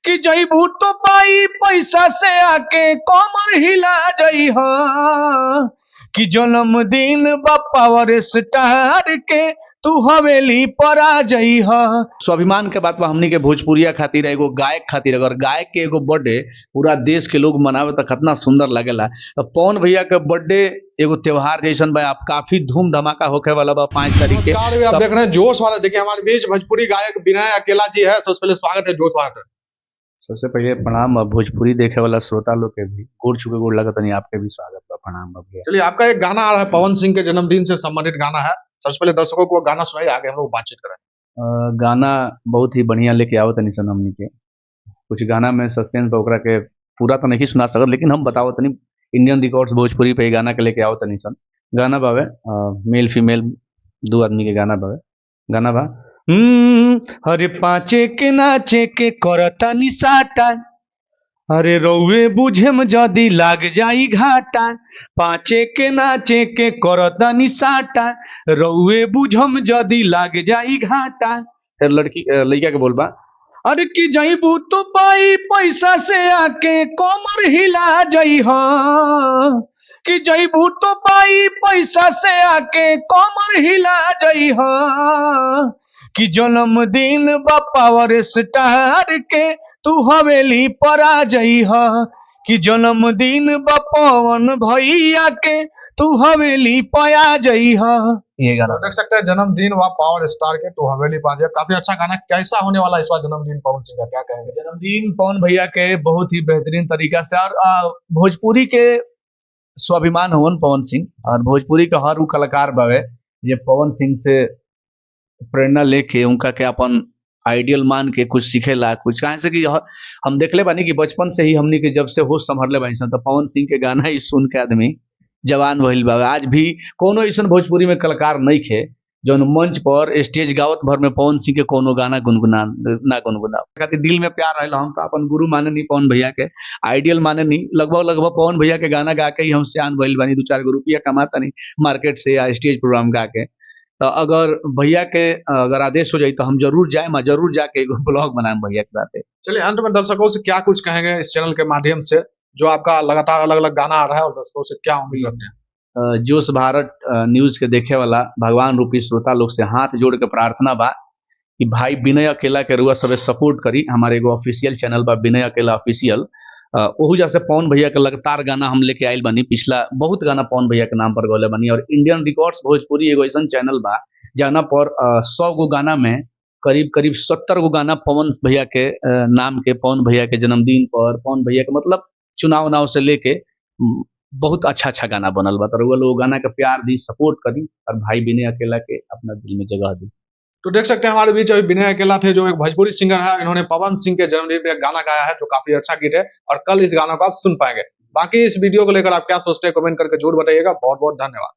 कि जईबू तो पाई पैसा से आके कमर हिला जई हो कि जन्मदिन बा पावर स्टार के तू हवेली पर आ जई हो। स्वाभिमान के बात बा हमनी के भोजपुरिया खातिर एगो गायक खातिर अगर गायक के एगो बर्थडे पूरा देश के लोग मनावे तो कितना सुंदर लगेला। तो पवन भैया के बर्थडे एगो त्योहार जैसन बा, आप काफी धूम धमाका होके वाला बा 5 तारीख के। आप देख रहे हैं जोश वाला, देखिए हमारे बीच भोजपुरी गायक विनय अकेला जी है। सबसे पहले स्वागत है जोश वाला। सबसे पहले प्रणाम भोजपुरी देखे वाला श्रोता लोग के भी गोड़ छुके गोड़ लगत नहीं, आपके भी स्वागत बा, प्रणाम भैया। चलिए, आपका एक गाना आ रहा है, पवन सिंह के जन्मदिन से संबंधित गाना है। सबसे पहले दर्शकों को गाना सुनाइए, आगे हम लोग बातचीत करें। गाना बहुत ही बढ़िया लेके आवत तनी सन हमनी के। कुछ गाना में सस्पेंस बा, ओकरा के पूरा तो नहीं सुना सकत, लेकिन हम बतावत तनी। इंडियन रिकॉर्ड्स भोजपुरी पे गाना के लेके आवत तनी सन। गाना बावे मेल फीमेल 2 आदमी के गाना बावे। गाना बा अरे पाँचे के नाचे के करता निसाटा, अरे रौवे बुझेम जदी लाग जाई घाटा। पाँचे के नाचे के करता निसाटा, रौवे बुझम जदी लाग जाई घाटा। फिर लड़का के बोलबा अरे कि जईबू तो पाई पैसा से आके कमर हिला जई हो कि जईबू तो पाई पैसा से आके कमर हिला जई हो कि जन्मदिन बा पावर स्टार के तू हवेली पर आ जई हो कि जन्मदिन बा पवन भैया के तू हवेली पर आ जई हो। ये गाना देख सकते हैं, जन्मदिन व पावर स्टार के तू हवेली पा जाए। काफी अच्छा गाना। कैसा होने वाला इस बार जन्मदिन पवन सिंह का, क्या कहेंगे? जन्मदिन पवन भैया के बहुत ही बेहतरीन तरीका से, और भोजपुरी के स्वाभिमान होवन पवन सिंह, और भोजपुरी का हर वो कलाकार बावे ये पवन सिंह से प्रेरणा लेके उनका के अपन आइडियल मान के कुछ सीखेला। कुछ कहे से कि हम देखले बानी कि बचपन से ही हमनी के जब से होश संभरले बानी सन तो पवन सिंह के गाना ही सुन के आदमी जवान भइल बा। आज भी कोनो ऐसा भोजपुरी में कलाकार नहीं खे जो मंच पर स्टेज गावत भर में पवन सिंह के कोनो गाना गुनगुना खातिर दिल में प्यार रहे। हम तो अपन गुरु माने नहीं पवन भैया के, आइडियल माने नहीं। लगभग पवन भैया के गाना गा के ही हम सियान भइल बानी, 2-4 गो रुपया कमाता नहीं मार्केट से या स्टेज प्रोग्राम गा के। तो अगर भैया के अगर आदेश हो जाए तो हम जरूर जाए, मैं जरूर जाके एगो ब्लॉग बनाएं भैया के साथ। चलिए, अंत में दर्शकों से क्या कुछ कहेंगे इस चैनल के माध्यम से, जो आपका लगातार अलग अलग गाना आ रहा है, और दर्शकों से क्या उम्मीद करते हैं? जोश भारत न्यूज के देखे वाला भगवान रूपी श्रोता लोग से हाथ जोड़ के प्रार्थना बा कि भाई विनय अकेला के रुआ सबे सपोर्ट करी। हमारे एगो ऑफिशियल चैनल बा विनय अकेला ऑफिशियल, ओहू जैसे पवन भैया के लगातार गाना हम लेके आयल बनी। पिछला बहुत गाना पवन भैया के नाम पर गौले बनी, और इंडियन रिकॉर्ड्स भोजपुरी एगो ऐसा चैनल बा जहाँ पर 100 गो गाना में करीब 70 गो गाना पवन भैया के नाम के, पवन भैया के जन्मदिन पर, पवन भैया के मतलब चुनाव से लेके बहुत अच्छा गाना बनल बा। तो लोग गाना के प्यार दी, सपोर्ट करी, और भाई विनय अकेला के अपना दिल में जगह दी। तो देख सकते हैं हमारे बीच अभी विनय अकेला थे, जो एक भोजपुरी सिंगर है। इन्होंने पवन सिंह के जन्मदिन पे एक गाना गाया है जो काफी अच्छा गीत है, और कल इस गाना को आप सुन पाएंगे। बाकी इस वीडियो को लेकर आप क्या सोचते हैं कमेंट करके जरूर बताइएगा। बहुत बहुत धन्यवाद।